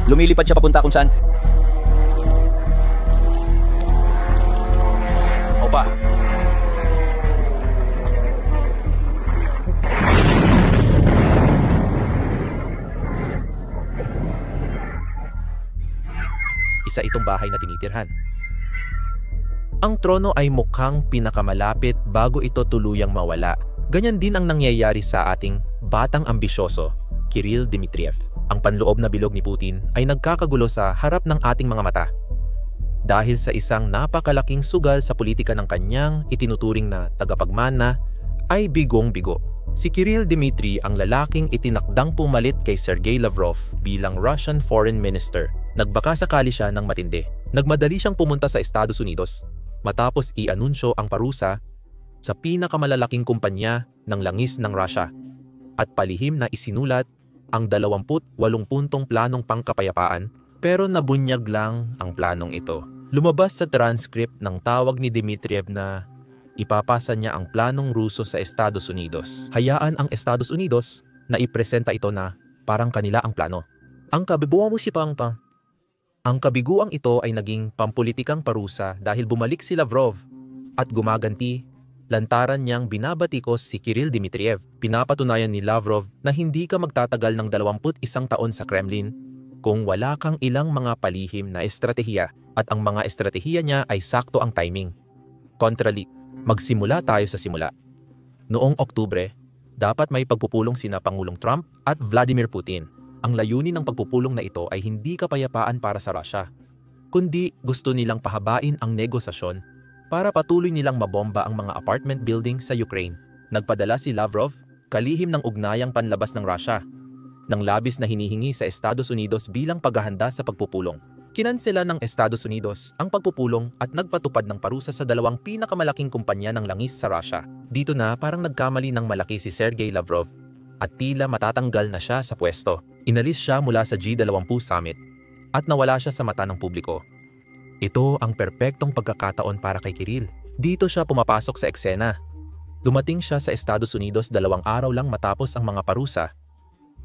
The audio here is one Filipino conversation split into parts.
Lumilipad siya papunta kung saan. Opa. Isa itong bahay na tinitirhan. Ang trono ay mukhang pinakamalapit bago ito tuluyang mawala. Ganyan din ang nangyayari sa ating batang ambisyoso, Kirill Dmitriev. Ang panloob na bilog ni Putin ay nagkakagulo sa harap ng ating mga mata. Dahil sa isang napakalaking sugal sa politika ng kanyang itinuturing na tagapagmana ay bigong-bigo. Si Kirill Dmitry ang lalaking itinakdang pumalit kay Sergey Lavrov bilang Russian Foreign Minister. Nagbaka sakali siya ng matindi. Nagmadali siyang pumunta sa Estados Unidos matapos i-anunsyo ang parusa sa pinakamalalaking kumpanya ng langis ng Russia at palihim na isinulat ang 28 puntong planong pangkapayapaan, pero nabunyag lang ang planong ito. Lumabas sa transcript ng tawag ni Dmitriev na ipapasa niya ang planong Ruso sa Estados Unidos. Hayaan ang Estados Unidos na ipresenta ito na parang kanila ang plano. Ang kabiguan mo si Pangpang. Ang kabiguang ito ay naging pampulitikang parusa dahil bumalik si Lavrov at gumaganti, lantaran niyang binabatikos si Kirill Dmitriev. Pinapatunayan ni Lavrov na hindi ka magtatagal ng 21 taon sa Kremlin kung wala kang ilang mga palihim na estratehiya at ang mga estratehiya niya ay sakto ang timing. Kontrali, magsimula tayo sa simula. Noong Oktubre, dapat may pagpupulong sina Pangulong Trump at Vladimir Putin. Ang layunin ng pagpupulong na ito ay hindi kapayapaan para sa Russia, kundi gusto nilang pahabain ang negosasyon para patuloy nilang mabomba ang mga apartment building sa Ukraine. Nagpadala si Lavrov, kalihim ng ugnayang panlabas ng Russia, ng labis na hinihingi sa Estados Unidos bilang paghahanda sa pagpupulong. Kinansela ng Estados Unidos ang pagpupulong at nagpatupad ng parusa sa dalawang pinakamalaking kumpanya ng langis sa Russia. Dito na parang nagkamali ng malaki si Sergey Lavrov at tila matatanggal na siya sa pwesto. Inalis siya mula sa G20 Summit at nawala siya sa mata ng publiko. Ito ang perpektong pagkakataon para kay Kirill. Dito siya pumapasok sa eksena. Dumating siya sa Estados Unidos 2 araw lang matapos ang mga parusa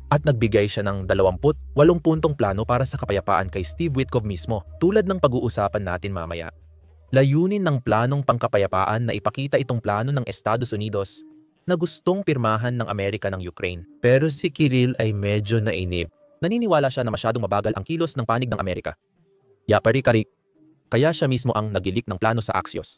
at nagbigay siya ng 28 puntong plano para sa kapayapaan kay Steve Witkoff mismo, tulad ng pag-uusapan natin mamaya. Layunin ng planong pangkapayapaan na ipakita itong plano ng Estados Unidos na gustong pirmahan ng Amerika ng Ukraine. Pero si Kirill ay medyo nainip. Naniniwala siya na masyadong mabagal ang kilos ng panig ng Amerika. Yapari-kari, kaya siya mismo ang nagilik ng plano sa Axios.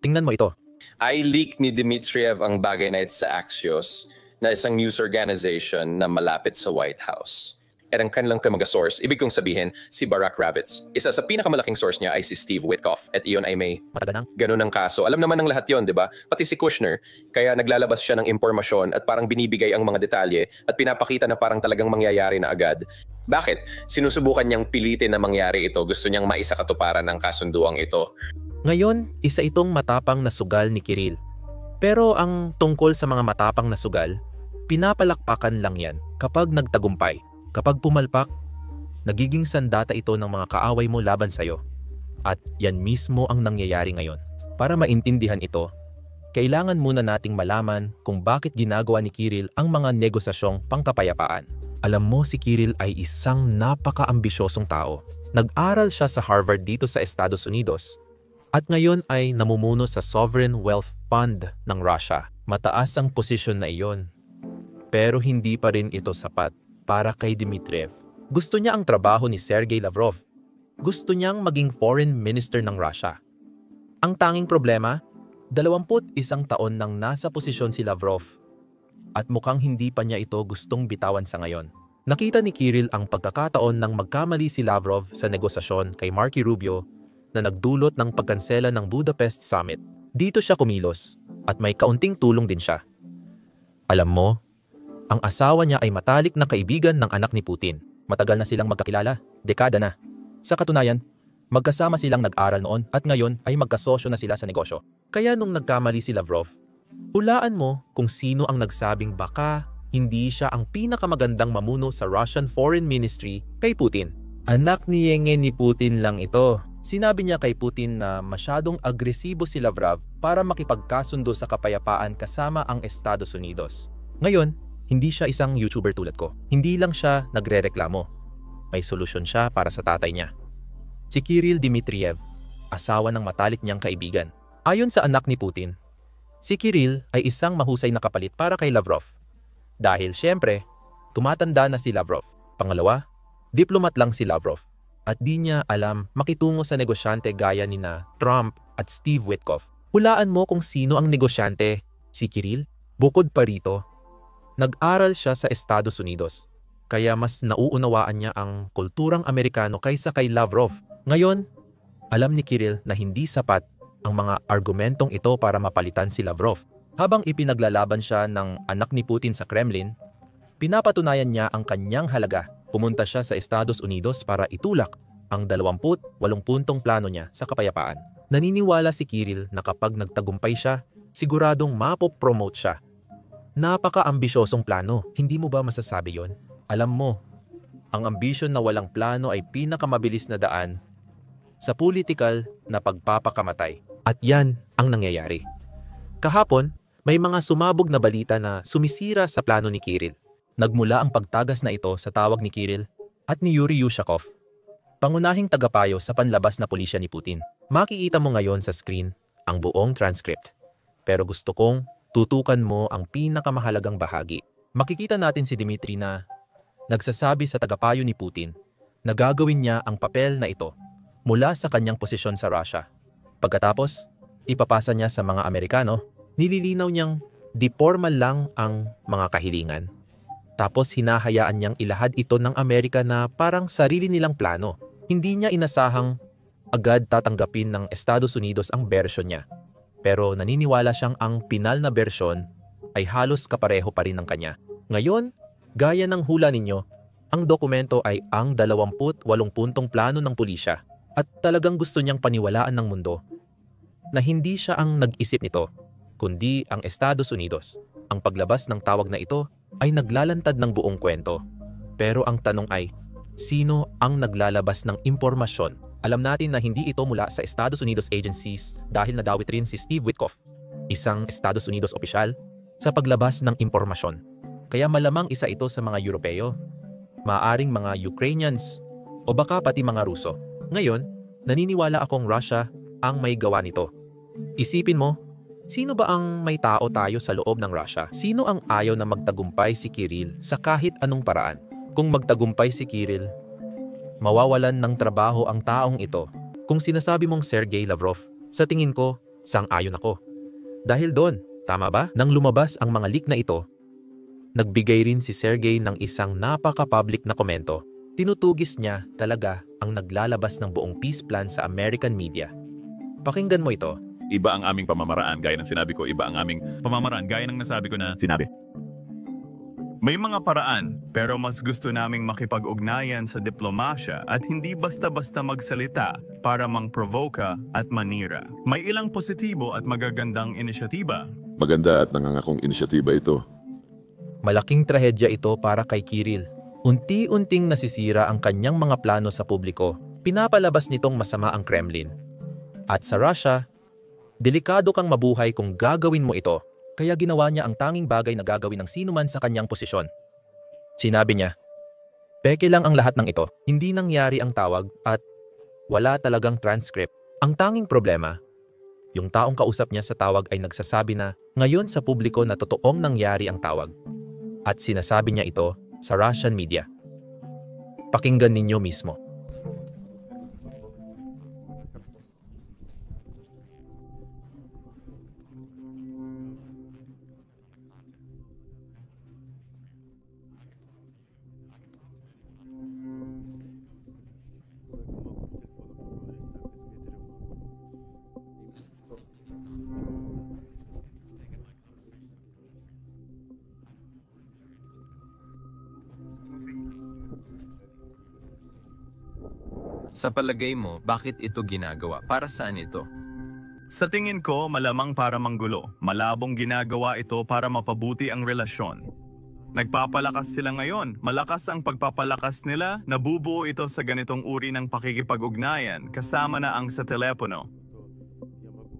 Tingnan mo ito. Ay leak ni Dmitriev ang bagay na ito sa Axios, na isang news organization na malapit sa White House. At ang kanilang kamaga-source, ibig kong sabihin, si Barack Ravitz. Isa sa pinakamalaking source niya ay si Steve Witkoff. At iyon ay may ganun ang kaso. Alam naman ng lahat yon, di ba? Pati si Kushner. Kaya naglalabas siya ng impormasyon at parang binibigay ang mga detalye at pinapakita na parang talagang mangyayari na agad. Bakit? Sinusubukan niyang pilitin na mangyari ito. Gusto niyang maisakatuparan ang kasunduang ito. Ngayon, isa itong matapang na sugal ni Kirill. Pero ang tungkol sa mga matapang na sugal, pinapalakpakan lang yan kapag nagtagumpay. Kapag pumalpak, nagiging sandata ito ng mga kaaway mo laban sa'yo. At yan mismo ang nangyayari ngayon. Para maintindihan ito, kailangan muna nating malaman kung bakit ginagawa ni Kirill ang mga negosasyong pangkapayapaan. Alam mo, si Kirill ay isang napaka-ambisyosong tao. Nag-aral siya sa Harvard dito sa Estados Unidos. At ngayon ay namumuno sa Sovereign Wealth Fund ng Russia. Mataas ang posisyon na iyon. Pero hindi pa rin ito sapat para kay Dmitriev. Gusto niya ang trabaho ni Sergey Lavrov. Gusto niyang maging foreign minister ng Russia. Ang tanging problema, 21 taon nang nasa posisyon si Lavrov at mukhang hindi pa niya ito gustong bitawan sa ngayon. Nakita ni Kirill ang pagkakataon nang magkamali si Lavrov sa negosasyon kay Marco Rubio na nagdulot ng pagkansela ng Budapest Summit. Dito siya kumilos at may kaunting tulong din siya. Alam mo, ang asawa niya ay matalik na kaibigan ng anak ni Putin. Matagal na silang magkakilala, dekada na. Sa katunayan, magkasama silang nag-aral noon at ngayon ay magkasosyo na sila sa negosyo. Kaya nung nagkamali si Lavrov, hulaan mo kung sino ang nagsabing baka hindi siya ang pinakamagandang mamuno sa Russian Foreign Ministry kay Putin. Anak ni Yenge ni Putin lang ito. Sinabi niya kay Putin na masyadong agresibo si Lavrov para makipagkasundo sa kapayapaan kasama ang Estados Unidos. Ngayon, hindi siya isang YouTuber tulad ko. Hindi lang siya nagrereklamo. may solusyon siya para sa tatay niya. Si Kirill Dmitriev, asawa ng matalik niyang kaibigan. Ayon sa anak ni Putin, si Kirill ay isang mahusay na kapalit para kay Lavrov. Dahil siyempre, tumatanda na si Lavrov. Pangalawa, diplomat lang si Lavrov at di niya alam makitungo sa negosyante gaya ni na Trump at Steve Witkoff. Hulaan mo kung sino ang negosyante, si Kirill? Bukod pa rito, nag-aral siya sa Estados Unidos, kaya mas nauunawaan niya ang kulturang Amerikano kaysa kay Lavrov. Ngayon, alam ni Kirill na hindi sapat ang mga argumentong ito para mapalitan si Lavrov. Habang ipinaglalaban siya ng anak ni Putin sa Kremlin, pinapatunayan niya ang kanyang halaga. Pumunta siya sa Estados Unidos para itulak ang 28 puntong plano niya sa kapayapaan. Naniniwala si Kirill na kapag nagtagumpay siya, siguradong mapopromote siya. Napaka-ambisyosong plano, hindi mo ba masasabi yon? Alam mo, ang ambisyon na walang plano ay pinakamabilis na daan sa politikal na pagpapakamatay. At yan ang nangyayari. Kahapon, may mga sumabog na balita na sumisira sa plano ni Kirill. Nagmula ang pagtagas na ito sa tawag ni Kirill at ni Yuri Yushakov, pangunahing tagapayo sa panlabas na pulisya ni Putin. Makikita mo ngayon sa screen ang buong transcript. Pero gusto kong tutukan mo ang pinakamahalagang bahagi. Makikita natin si Dmitry na nagsasabi sa tagapayo ni Putin na gagawin niya ang papel na ito mula sa kanyang posisyon sa Russia. Pagkatapos, ipapasa niya sa mga Amerikano, nililinaw niyang di formal lang ang mga kahilingan. Tapos hinahayaan niyang ilahad ito ng Amerika na parang sarili nilang plano. Hindi niya inasahang agad tatanggapin ng Estados Unidos ang bersyon niya. Pero naniniwala siyang ang pinal na bersyon ay halos kapareho pa rin ng kanya. Ngayon, gaya ng hula ninyo, ang dokumento ay ang 28 puntong plano ng pulisya at talagang gusto niyang paniwalaan ng mundo na hindi siya ang nag-isip nito, kundi ang Estados Unidos. Ang paglabas ng tawag na ito ay naglalantad ng buong kwento. Pero ang tanong ay, sino ang naglalabas ng impormasyon? Alam natin na hindi ito mula sa Estados Unidos agencies dahil nadawit rin si Steve Witkoff, isang Estados Unidos opisyal, sa paglabas ng impormasyon. Kaya malamang isa ito sa mga Europeo, maaaring mga Ukrainians, o baka pati mga Ruso. Ngayon, naniniwala akong Russia ang may gawa nito. Isipin mo, sino ba ang may tao tayo sa loob ng Russia? Sino ang ayaw na magtagumpay si Kirill sa kahit anong paraan? Kung magtagumpay si Kirill, mawawalan ng trabaho ang taong ito. Kung sinasabi mong Sergey Lavrov, sa tingin ko, sang-ayon ako. Dahil doon, tama ba? Nang lumabas ang mga leak na ito, nagbigay rin si Sergey ng isang napaka-public na komento. Tinutugis niya talaga ang naglalabas ng buong peace plan sa American media. Pakinggan mo ito. Iba ang aming pamamaraan, gaya ng sinabi ko, iba ang aming pamamaraan, gaya ng nasabi ko na sinabi. May mga paraan, pero mas gusto naming makipag-ugnayan sa diplomasya at hindi basta-basta magsalita para mang-provoka at manira. May ilang positibo at magagandang inisyatiba. Maganda at nangangakong inisyatiba ito. Malaking trahedya ito para kay Kirill. Unti-unting nasisira ang kanyang mga plano sa publiko. Pinapalabas nitong masama ang Kremlin. At sa Russia, delikado kang mabuhay kung gagawin mo ito. Kaya ginawa niya ang tanging bagay na gagawin ng sinuman sa kanyang posisyon. Sinabi niya, peke lang ang lahat ng ito. Hindi nangyari ang tawag at wala talagang transcript. Ang tanging problema, yung taong kausap niya sa tawag ay nagsasabi na ngayon sa publiko na totoong nangyari ang tawag. At sinasabi niya ito sa Russian media. Pakinggan ninyo mismo. Sa palagay mo, bakit ito ginagawa? Para saan ito? Sa tingin ko, malamang para manggulo. Malabong ginagawa ito para mapabuti ang relasyon. Nagpapalakas sila ngayon. Malakas ang pagpapalakas nila. Nabubuo ito sa ganitong uri ng pakikipag-ugnayan kasama na ang sa telepono.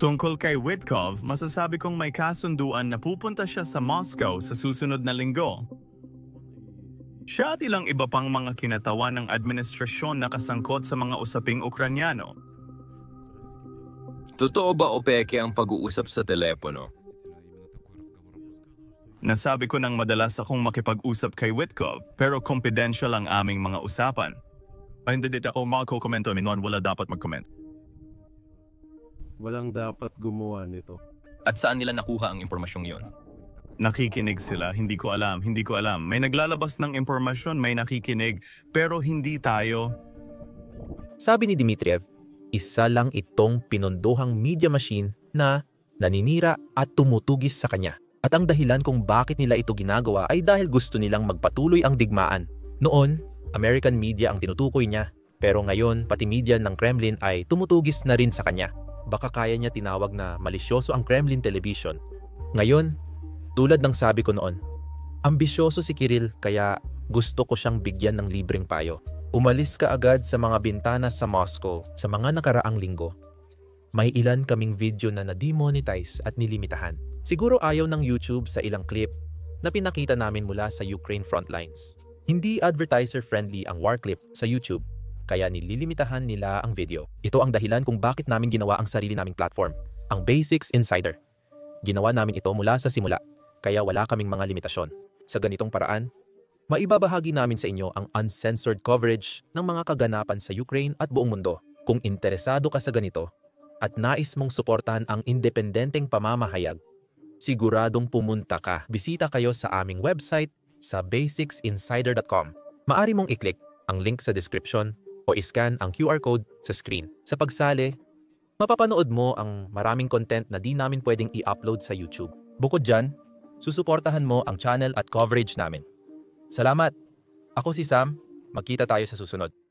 Tungkol kay Witkoff, masasabi kong may kasunduan na pupunta siya sa Moscow sa susunod na linggo. Siya at ilang iba pang mga kinatawan ng administrasyon na kasangkot sa mga usaping Ukranyano. Totoo ba o peke ang pag-uusap sa telepono? Nasabi ko nang madalas akong makipag-usap kay Witkov pero confidential ang aming mga usapan. Ay, hindi ako magko-komento, wala dapat mag-comment. Walang dapat gumawa nito. At saan nila nakuha ang impormasyong yon? Nakikinig sila, hindi ko alam. May naglalabas ng impormasyon, may nakikinig, pero hindi tayo. Sabi ni Dmitriev, isa lang itong pinondohang media machine na naninira at tumutugis sa kanya. At ang dahilan kung bakit nila ito ginagawa ay dahil gusto nilang magpatuloy ang digmaan. Noon, American media ang tinutukoy niya, pero ngayon pati media ng Kremlin ay tumutugis na rin sa kanya. Baka kaya niya tinawag na malisyoso ang Kremlin television. Ngayon, tulad ng sabi ko noon, ambisyoso si Kirill kaya gusto ko siyang bigyan ng libreng payo. Umalis ka agad sa mga bintana sa Moscow sa mga nakaraang linggo. May ilan kaming video na na-demonetize at nilimitahan. Siguro ayaw ng YouTube sa ilang clip na pinakita namin mula sa Ukraine frontlines. Hindi advertiser-friendly ang war clip sa YouTube, kaya nililimitahan nila ang video. Ito ang dahilan kung bakit namin ginawa ang sarili naming platform, ang Basics Insider. Ginawa namin ito mula sa simula, kaya wala kaming mga limitasyon. Sa ganitong paraan, maibabahagi namin sa inyo ang uncensored coverage ng mga kaganapan sa Ukraine at buong mundo. Kung interesado ka sa ganito at nais mong suportahan ang independenteng pamamahayag, siguradong pumunta ka. Bisita kayo sa aming website sa basicsinsider.com. Maari mong i-click ang link sa description o iscan ang QR code sa screen. Sa pagsali, mapapanood mo ang maraming content na di namin pwedeng i-upload sa YouTube. Bukod dyan, susuportahan mo ang channel at coverage namin. Salamat! Ako si Sam. Magkita tayo sa susunod.